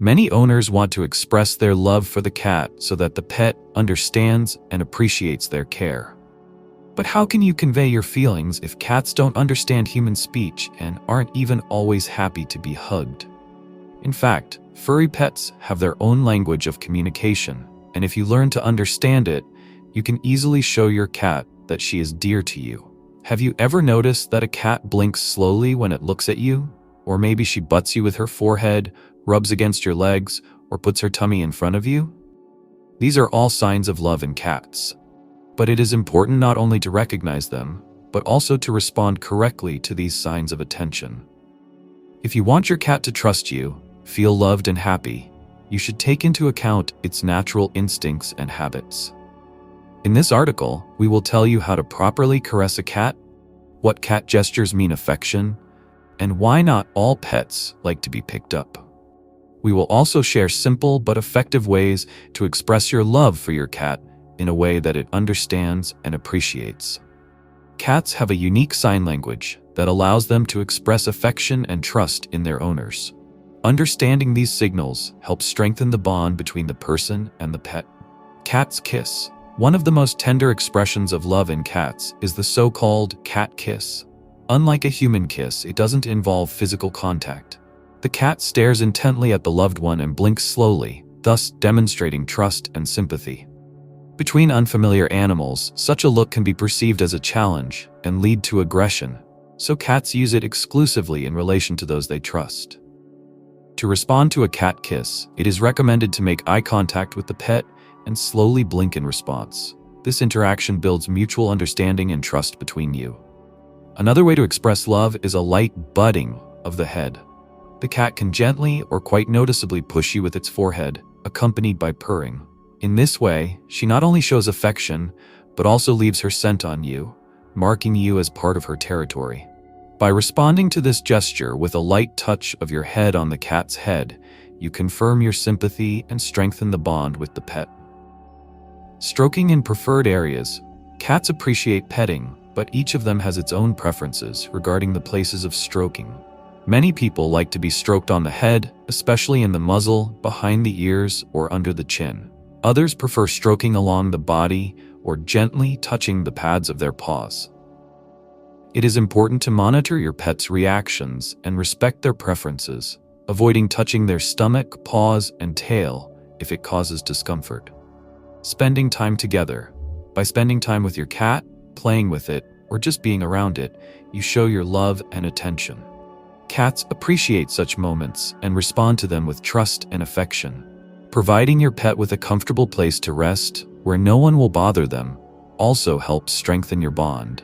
Many owners want to express their love for the cat so that the pet understands and appreciates their care. But how can you convey your feelings if cats don't understand human speech and aren't even always happy to be hugged? In fact, furry pets have their own language of communication, and if you learn to understand it, you can easily show your cat that she is dear to you. Have you ever noticed that a cat blinks slowly when it looks at you? Or maybe she butts you with her forehead, rubs against your legs, or puts her tummy in front of you? These are all signs of love in cats. But it is important not only to recognize them, but also to respond correctly to these signs of attention. If you want your cat to trust you, feel loved and happy, you should take into account its natural instincts and habits. In this article, we will tell you how to properly caress a cat, what cat gestures mean affection, and why not all pets like to be picked up. We will also share simple but effective ways to express your love for your cat in a way that it understands and appreciates. Cats have a unique sign language that allows them to express affection and trust in their owners. Understanding these signals helps strengthen the bond between the person and the pet. Cats kiss. One of the most tender expressions of love in cats is the so-called cat kiss. Unlike a human kiss, it doesn't involve physical contact. The cat stares intently at the loved one and blinks slowly, thus demonstrating trust and sympathy. Between unfamiliar animals, such a look can be perceived as a challenge and lead to aggression, so cats use it exclusively in relation to those they trust. To respond to a cat kiss, it is recommended to make eye contact with the pet and slowly blink in response. This interaction builds mutual understanding and trust between you. Another way to express love is a light butting of the head. The cat can gently or quite noticeably push you with its forehead, accompanied by purring. In this way, she not only shows affection, but also leaves her scent on you, marking you as part of her territory. By responding to this gesture with a light touch of your head on the cat's head, you confirm your sympathy and strengthen the bond with the pet. Stroking in preferred areas. Cats appreciate petting, but each of them has its own preferences regarding the places of stroking. Many people like to be stroked on the head, especially in the muzzle, behind the ears, or under the chin. Others prefer stroking along the body or gently touching the pads of their paws. It is important to monitor your pet's reactions and respect their preferences, avoiding touching their stomach, paws, and tail if it causes discomfort. Spending time together. By spending time with your cat, playing with it, or just being around it, you show your love and attention. Cats appreciate such moments and respond to them with trust and affection. Providing your pet with a comfortable place to rest, where no one will bother them, also helps strengthen your bond.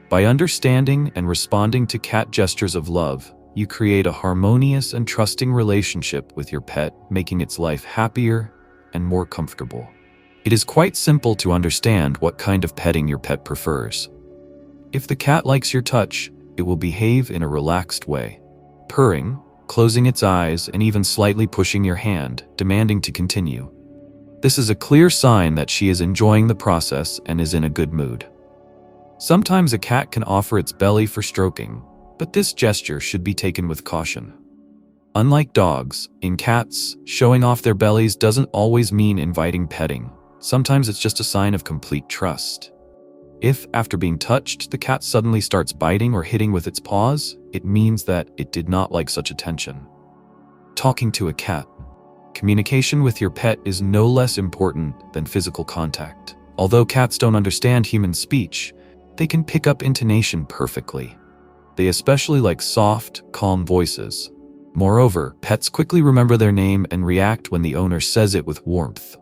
By understanding and responding to cat gestures of love, you create a harmonious and trusting relationship with your pet, making its life happier and more comfortable. It is quite simple to understand what kind of petting your pet prefers. If the cat likes your touch, it will behave in a relaxed way, purring, closing its eyes, and even slightly pushing your hand, demanding to continue. This is a clear sign that she is enjoying the process and is in a good mood. Sometimes a cat can offer its belly for stroking, but this gesture should be taken with caution. Unlike dogs, in cats, showing off their bellies doesn't always mean inviting petting. Sometimes it's just a sign of complete trust. If, after being touched, the cat suddenly starts biting or hitting with its paws, it means that it did not like such attention. Talking to a cat. Communication with your pet is no less important than physical contact. Although cats don't understand human speech, they can pick up intonation perfectly. They especially like soft, calm voices. Moreover, pets quickly remember their name and react when the owner says it with warmth.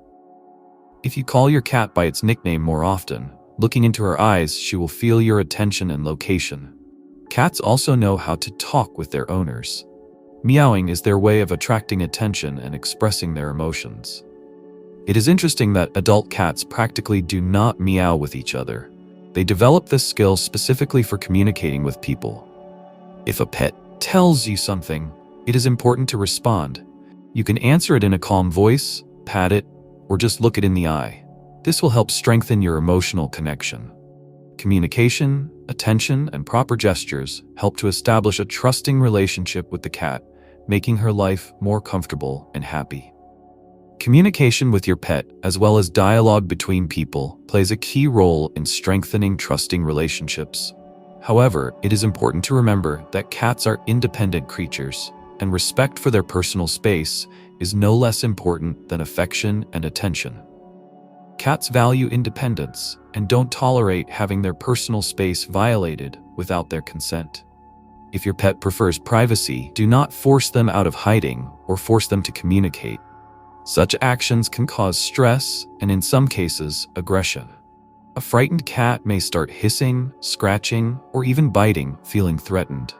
If you call your cat by its nickname more often, looking into her eyes, she will feel your attention and location. Cats also know how to talk with their owners. Meowing is their way of attracting attention and expressing their emotions. It is interesting that adult cats practically do not meow with each other. They develop this skill specifically for communicating with people. If a pet tells you something, it is important to respond. You can answer it in a calm voice, pat it, or just look it in the eye. This will help strengthen your emotional connection. Communication, attention, and proper gestures help to establish a trusting relationship with the cat, making her life more comfortable and happy. Communication with your pet, as well as dialogue between people, plays a key role in strengthening trusting relationships. However, it is important to remember that cats are independent creatures, and respect for their personal space is no less important than affection and attention. Cats value independence and don't tolerate having their personal space violated without their consent. If your pet prefers privacy, do not force them out of hiding or force them to communicate. Such actions can cause stress and, in some cases, aggression. A frightened cat may start hissing, scratching, or even biting, feeling threatened.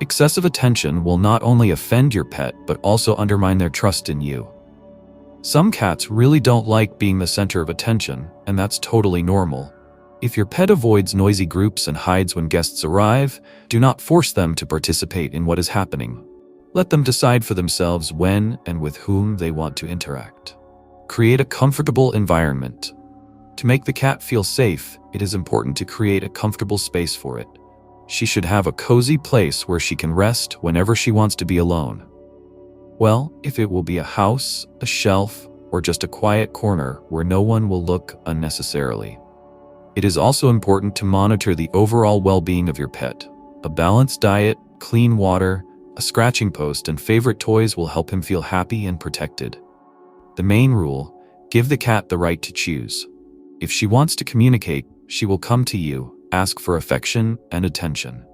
Excessive attention will not only offend your pet but also undermine their trust in you. Some cats really don't like being the center of attention, and that's totally normal. If your pet avoids noisy groups and hides when guests arrive, do not force them to participate in what is happening. Let them decide for themselves when and with whom they want to interact. Create a comfortable environment. To make the cat feel safe, it is important to create a comfortable space for it. She should have a cozy place where she can rest whenever she wants to be alone. Well, if it will be a house, a shelf, or just a quiet corner where no one will look unnecessarily. It is also important to monitor the overall well-being of your pet. A balanced diet, clean water, a scratching post, and favorite toys will help him feel happy and protected. The main rule: give the cat the right to choose. If she wants to communicate, she will come to you, ask for affection and attention.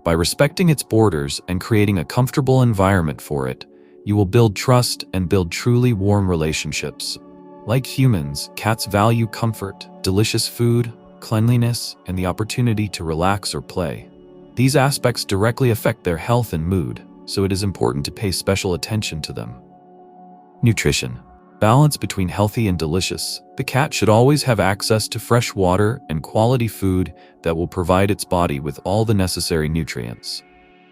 By respecting its borders and creating a comfortable environment for it, you will build trust and build truly warm relationships. Like humans, cats value comfort, delicious food, cleanliness, and the opportunity to relax or play. These aspects directly affect their health and mood, so it is important to pay special attention to them. Nutrition. Balance between healthy and delicious. The cat should always have access to fresh water and quality food that will provide its body with all the necessary nutrients.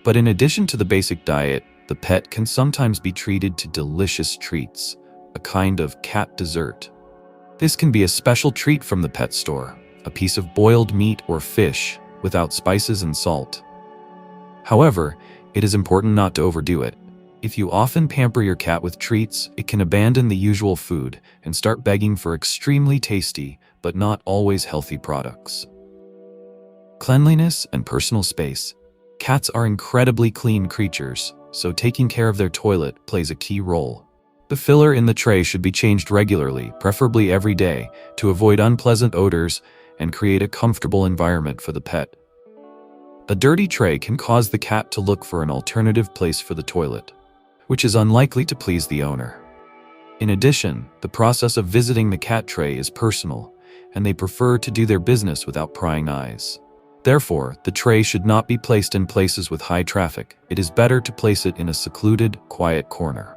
But in addition to the basic diet, the pet can sometimes be treated to delicious treats, a kind of cat dessert. This can be a special treat from the pet store, a piece of boiled meat or fish without spices and salt. However, it is important not to overdo it. If you often pamper your cat with treats, it can abandon the usual food and start begging for extremely tasty, but not always healthy products. Cleanliness and personal space. Cats are incredibly clean creatures, so taking care of their toilet plays a key role. The filler in the tray should be changed regularly, preferably every day, to avoid unpleasant odors and create a comfortable environment for the pet. A dirty tray can cause the cat to look for an alternative place for the toilet, which is unlikely to please the owner. In addition, the process of visiting the cat tray is personal, and they prefer to do their business without prying eyes. Therefore, the tray should not be placed in places with high traffic. It is better to place it in a secluded, quiet corner.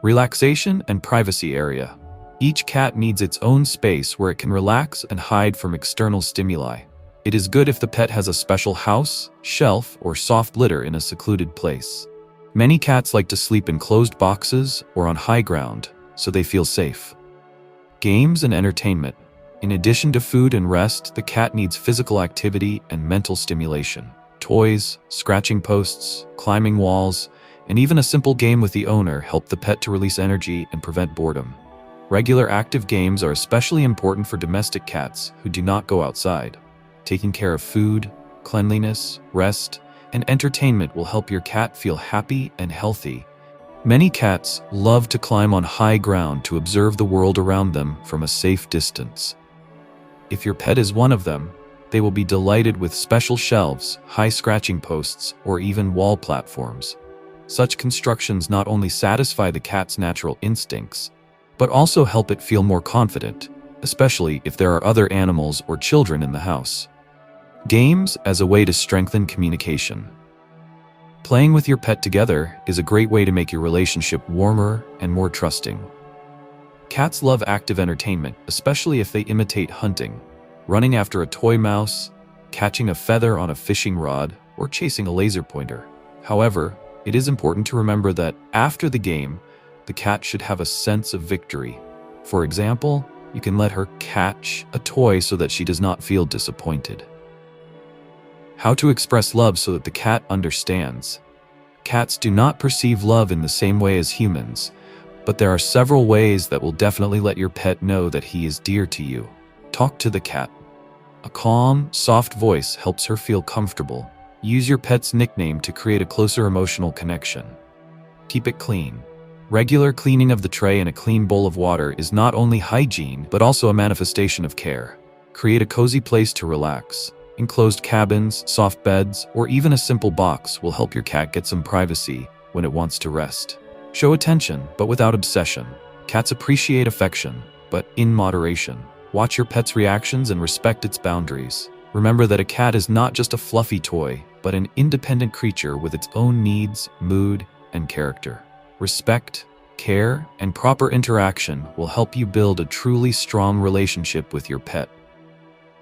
Relaxation and privacy area. Each cat needs its own space where it can relax and hide from external stimuli. It is good if the pet has a special house, shelf, or soft litter in a secluded place. Many cats like to sleep in closed boxes or on high ground, so they feel safe. Games and entertainment. In addition to food and rest, the cat needs physical activity and mental stimulation. Toys, scratching posts, climbing walls, and even a simple game with the owner help the pet to release energy and prevent boredom. Regular active games are especially important for domestic cats who do not go outside. Taking care of food, cleanliness, rest, and entertainment will help your cat feel happy and healthy. Many cats love to climb on high ground to observe the world around them from a safe distance. If your pet is one of them, they will be delighted with special shelves, high scratching posts, or even wall platforms. Such constructions not only satisfy the cat's natural instincts, but also help it feel more confident, especially if there are other animals or children in the house. Games as a way to strengthen communication. Playing with your pet together is a great way to make your relationship warmer and more trusting. Cats love active entertainment, especially if they imitate hunting, running after a toy mouse, catching a feather on a fishing rod, or chasing a laser pointer. However, it is important to remember that after the game, the cat should have a sense of victory. For example, you can let her catch a toy so that she does not feel disappointed. How to express love so that the cat understands. Cats do not perceive love in the same way as humans, but there are several ways that will definitely let your pet know that he is dear to you. Talk to the cat. A calm, soft voice helps her feel comfortable. Use your pet's nickname to create a closer emotional connection. Keep it clean. Regular cleaning of the tray and a clean bowl of water is not only hygiene, but also a manifestation of care. Create a cozy place to relax. Enclosed cabins, soft beds, or even a simple box will help your cat get some privacy when it wants to rest. Show attention, but without obsession. Cats appreciate affection, but in moderation. Watch your pet's reactions and respect its boundaries. Remember that a cat is not just a fluffy toy, but an independent creature with its own needs, mood, and character. Respect, care, and proper interaction will help you build a truly strong relationship with your pet.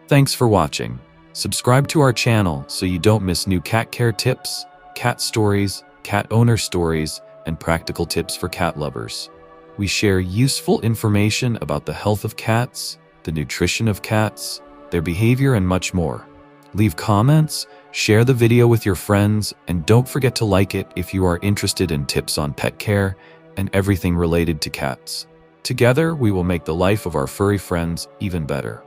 Thanks for watching. Subscribe to our channel so you don't miss new cat care tips, cat stories, cat owner stories, and practical tips for cat lovers. We share useful information about the health of cats, the nutrition of cats, their behavior, and much more. Leave comments, share the video with your friends, and don't forget to like it if you are interested in tips on pet care and everything related to cats. Together, we will make the life of our furry friends even better.